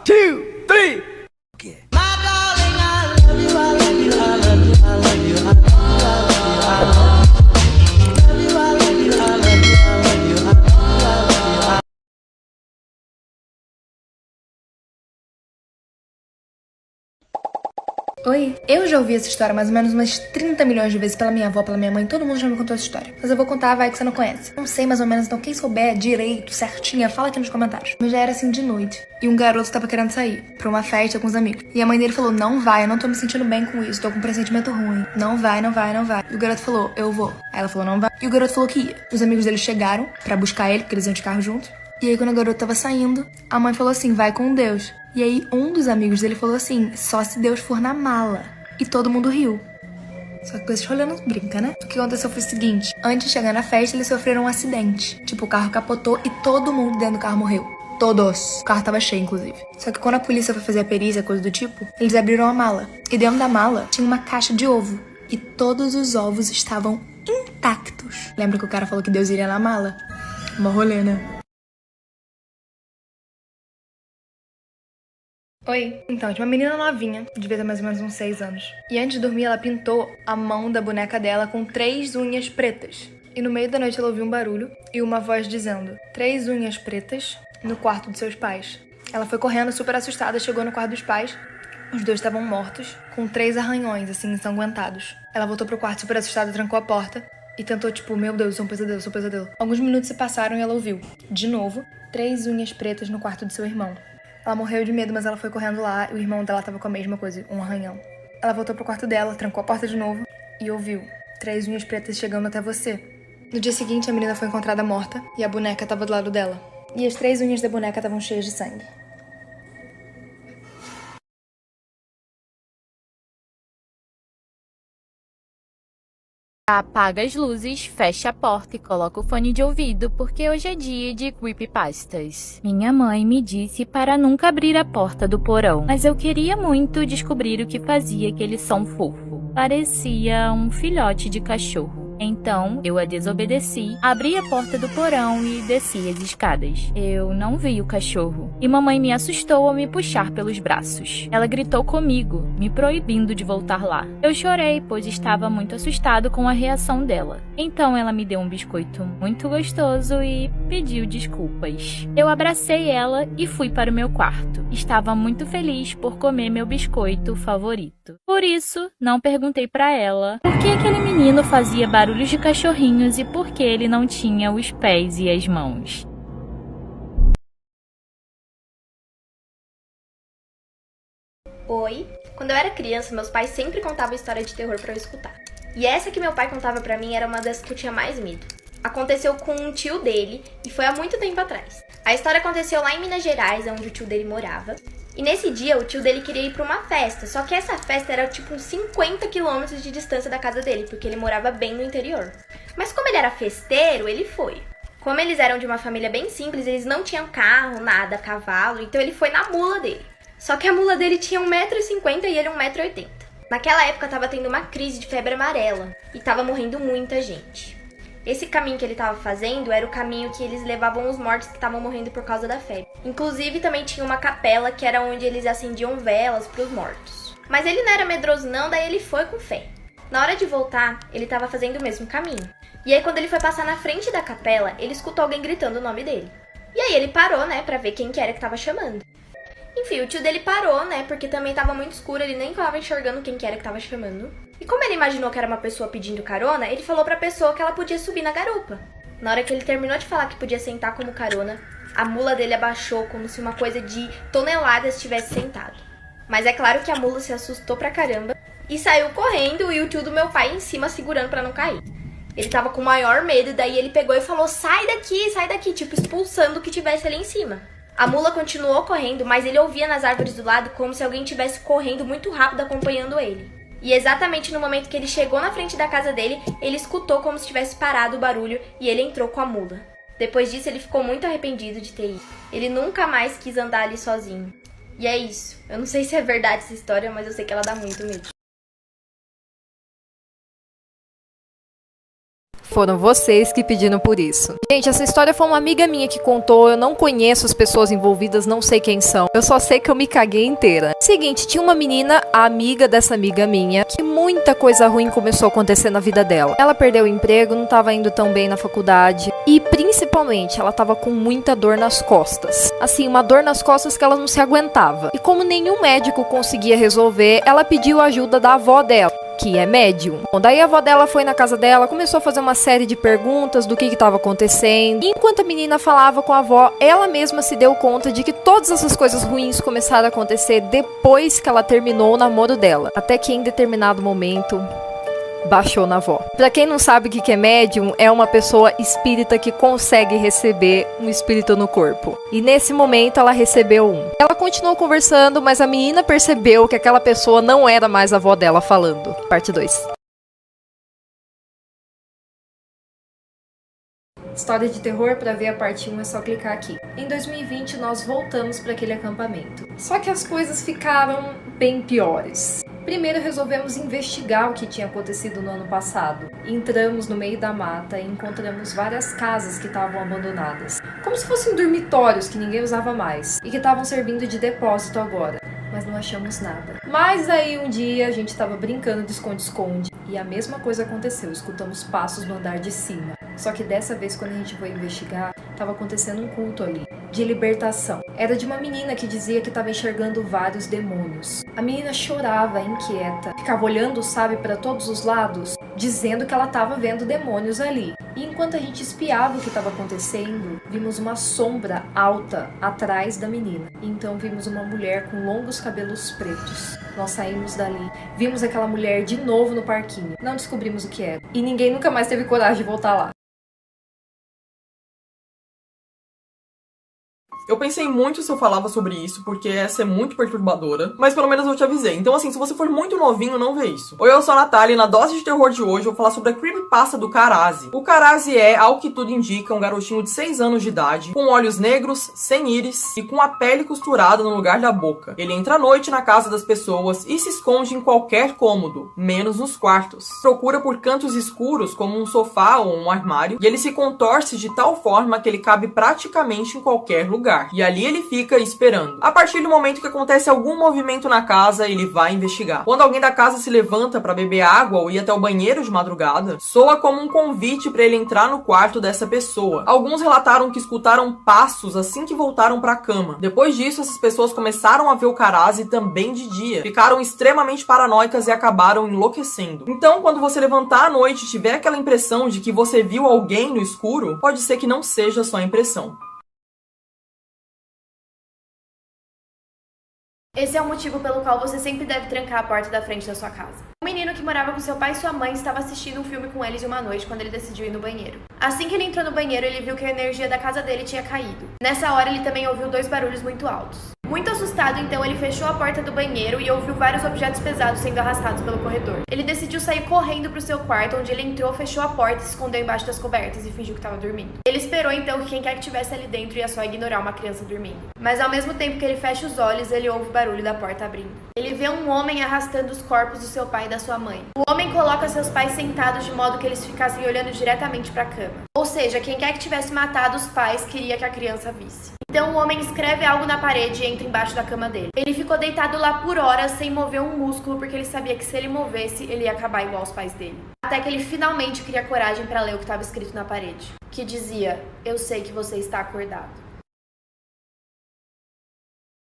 2, 3. Oi, eu já ouvi essa história mais ou menos umas 30 milhões de vezes pela minha avó, pela minha mãe, todo mundo já me contou essa história. Mas eu vou contar, vai que você não conhece. Não sei mais ou menos, então quem souber direito, certinha, fala aqui nos comentários. Mas já era assim de noite, e um garoto tava querendo sair pra uma festa com os amigos. E a mãe dele falou, não vai, eu não tô me sentindo bem com isso, tô com um pressentimento ruim. Não vai, não vai, não vai. E o garoto falou, eu vou. Aí ela falou, não vai. E o garoto falou que ia. Os amigos dele chegaram pra buscar ele, porque eles iam de carro juntos. E aí quando o garoto tava saindo, a mãe falou assim, vai com Deus. E aí um dos amigos dele falou assim, só se Deus for na mala. E todo mundo riu. Só que esse rolê não brinca, né? O que aconteceu foi o seguinte. Antes de chegar na festa, eles sofreram um acidente. Tipo, o carro capotou e todo mundo dentro do carro morreu. Todos. O carro tava cheio, inclusive. Só que quando a polícia foi fazer a perícia, coisa do tipo, eles abriram a mala. E dentro da mala tinha uma caixa de ovo. E todos os ovos estavam intactos. Lembra que o cara falou que Deus iria na mala? Uma rolê, né? Oi, então, tinha uma menina novinha, devia ter mais ou menos uns 6 anos. E antes de dormir, ela pintou a mão da boneca dela com 3 unhas pretas. E no meio da noite ela ouviu um barulho e uma voz dizendo 3 unhas pretas no quarto de seus pais. Ela foi correndo super assustada, chegou no quarto dos pais. Os dois estavam mortos, com 3 arranhões, assim, ensanguentados. Ela voltou pro quarto super assustada, trancou a porta e tentou, tipo, meu Deus, isso é um pesadelo, isso é um pesadelo. Alguns minutos se passaram e ela ouviu, de novo, 3 unhas pretas no quarto de seu irmão. Ela morreu de medo, mas ela foi correndo lá e o irmão dela tava com a mesma coisa, um arranhão. Ela voltou pro quarto dela, trancou a porta de novo e ouviu 3 unhas pretas chegando até você. No dia seguinte, a menina foi encontrada morta e a boneca tava do lado dela. E as 3 unhas da boneca estavam cheias de sangue. Apaga as luzes, fecha a porta e coloca o fone de ouvido, porque hoje é dia de creepypastas. Minha mãe me disse para nunca abrir a porta do porão, mas eu queria muito descobrir o que fazia aquele som fofo. Parecia um filhote de cachorro. Então, eu a desobedeci, abri a porta do porão e desci as escadas. Eu não vi o cachorro, e mamãe me assustou ao me puxar pelos braços. Ela gritou comigo, me proibindo de voltar lá. Eu chorei, pois estava muito assustado com a reação dela. Então ela me deu um biscoito muito gostoso e pediu desculpas. Eu abracei ela e fui para o meu quarto. Estava muito feliz por comer meu biscoito favorito. Por isso, não perguntei para ela por que aquele menino fazia barulhos de cachorrinhos e por que ele não tinha os pés e as mãos. Oi. Quando eu era criança, meus pais sempre contavam história de terror pra eu escutar. E essa que meu pai contava pra mim era uma das que eu tinha mais medo. Aconteceu com um tio dele e foi há muito tempo atrás. A história aconteceu lá em Minas Gerais, onde o tio dele morava. E nesse dia, o tio dele queria ir pra uma festa, só que essa festa era tipo uns 50 quilômetros de distância da casa dele, porque ele morava bem no interior. Mas como ele era festeiro, ele foi. Como eles eram de uma família bem simples, eles não tinham carro, nada, cavalo, então ele foi na mula dele. Só que a mula dele tinha 1,50 m e ele 1,80 m. Naquela época tava tendo uma crise de febre amarela e tava morrendo muita gente. Esse caminho que ele tava fazendo era o caminho que eles levavam os mortos que estavam morrendo por causa da febre. Inclusive também tinha uma capela que era onde eles acendiam velas pros mortos. Mas ele não era medroso não, daí ele foi com fé. Na hora de voltar, ele tava fazendo o mesmo caminho. E aí quando ele foi passar na frente da capela, ele escutou alguém gritando o nome dele. E aí ele parou, né, pra ver quem que era que tava chamando. Enfim, o tio dele parou, né, porque também tava muito escuro, ele nem tava enxergando quem que era que tava chamando. E como ele imaginou que era uma pessoa pedindo carona, ele falou pra pessoa que ela podia subir na garupa. Na hora que ele terminou de falar que podia sentar como carona, a mula dele abaixou como se uma coisa de toneladas tivesse sentado. Mas é claro que a mula se assustou pra caramba e saiu correndo e o tio do meu pai em cima segurando pra não cair. Ele tava com o maior medo, daí ele pegou e falou, sai daqui, tipo expulsando o que tivesse ali em cima. A mula continuou correndo, mas ele ouvia nas árvores do lado como se alguém estivesse correndo muito rápido acompanhando ele. E exatamente no momento que ele chegou na frente da casa dele, ele escutou como se tivesse parado o barulho e ele entrou com a mula. Depois disso, ele ficou muito arrependido de ter ido. Ele nunca mais quis andar ali sozinho. E é isso. Eu não sei se é verdade essa história, mas eu sei que ela dá muito medo. Foram vocês que pediram por isso. Gente, essa história foi uma amiga minha que contou. Eu não conheço as pessoas envolvidas, não sei quem são. Eu só sei que eu me caguei inteira. Seguinte, tinha uma menina, a amiga dessa amiga minha, que muita coisa ruim começou a acontecer na vida dela. Ela perdeu o emprego, não tava indo tão bem na faculdade e, principalmente, ela tava com muita dor nas costas. Assim, uma dor nas costas que ela não se aguentava. E como nenhum médico conseguia resolver, ela pediu a ajuda da avó dela, que é médium. Bom, daí a avó dela foi na casa dela, começou a fazer uma série de perguntas do que estava acontecendo. E enquanto a menina falava com a avó, ela mesma se deu conta de que todas essas coisas ruins começaram a acontecer depois que ela terminou o namoro dela. Até que em determinado momento baixou na avó. Pra quem não sabe o que é médium, é uma pessoa espírita que consegue receber um espírito no corpo. E nesse momento ela recebeu um. Ela continuou conversando, mas a menina percebeu que aquela pessoa não era mais a avó dela falando. Parte 2. História de terror, para ver a parte 1 é só clicar aqui. Em 2020 nós voltamos para aquele acampamento. Só que as coisas ficaram bem piores. Primeiro resolvemos investigar o que tinha acontecido no ano passado. Entramos no meio da mata e encontramos várias casas que estavam abandonadas. Como se fossem dormitórios que ninguém usava mais e que estavam servindo de depósito agora. Mas não achamos nada. Mas aí um dia a gente estava brincando de esconde-esconde e a mesma coisa aconteceu. Escutamos passos no andar de cima. Só que dessa vez, quando a gente foi investigar, estava acontecendo um culto ali, de libertação. Era de uma menina que dizia que estava enxergando vários demônios. A menina chorava, inquieta, ficava olhando, sabe, para todos os lados, dizendo que ela estava vendo demônios ali. E enquanto a gente espiava o que estava acontecendo, vimos uma sombra alta atrás da menina. Então vimos uma mulher com longos cabelos pretos. Nós saímos dali, vimos aquela mulher de novo no parquinho. Não descobrimos o que era. E ninguém nunca mais teve coragem de voltar lá. Eu pensei muito se eu falava sobre isso, porque essa é muito perturbadora, mas pelo menos eu te avisei. Então assim, se você for muito novinho, não vê isso. Oi, eu sou a Natália e na dose de terror de hoje eu vou falar sobre a creepypasta do Karazi. O Karazi é, ao que tudo indica, um garotinho de 6 anos de idade, com olhos negros, sem íris e com a pele costurada no lugar da boca. Ele entra à noite na casa das pessoas e se esconde em qualquer cômodo, menos nos quartos. Procura por cantos escuros, como um sofá ou um armário, e ele se contorce de tal forma que ele cabe praticamente em qualquer lugar. E ali ele fica esperando. A partir do momento que acontece algum movimento na casa, ele vai investigar. Quando alguém da casa se levanta para beber água ou ir até o banheiro de madrugada, soa como um convite para ele entrar no quarto dessa pessoa. Alguns relataram que escutaram passos assim que voltaram para a cama. Depois disso, essas pessoas começaram a ver o Karazi também de dia. Ficaram extremamente paranoicas e acabaram enlouquecendo. Então, quando você levantar à noite e tiver aquela impressão de que você viu alguém no escuro, pode ser que não seja só impressão. Esse é o motivo pelo qual você sempre deve trancar a porta da frente da sua casa. Um menino que morava com seu pai e sua mãe estava assistindo um filme com eles uma noite quando ele decidiu ir no banheiro. Assim que ele entrou no banheiro, ele viu que a energia da casa dele tinha caído. Nessa hora, ele também ouviu 2 barulhos muito altos. Muito assustado, então, ele fechou a porta do banheiro e ouviu vários objetos pesados sendo arrastados pelo corredor. Ele decidiu sair correndo pro seu quarto, onde ele entrou, fechou a porta e se escondeu embaixo das cobertas e fingiu que estava dormindo. Ele esperou, então, que quem quer que estivesse ali dentro ia só ignorar uma criança dormindo. Mas ao mesmo tempo que ele fecha os olhos, ele ouve o barulho da porta abrindo. Ele vê um homem arrastando os corpos do seu pai e da sua mãe. O homem coloca seus pais sentados de modo que eles ficassem olhando diretamente para a cama. Ou seja, quem quer que tivesse matado os pais queria que a criança visse. Então o homem escreve algo na parede e entra embaixo da cama dele. Ele ficou deitado lá por horas sem mover um músculo porque ele sabia que se ele movesse, ele ia acabar igual aos pais dele. Até que ele finalmente cria coragem para ler o que estava escrito na parede, que dizia: "Eu sei que você está acordado."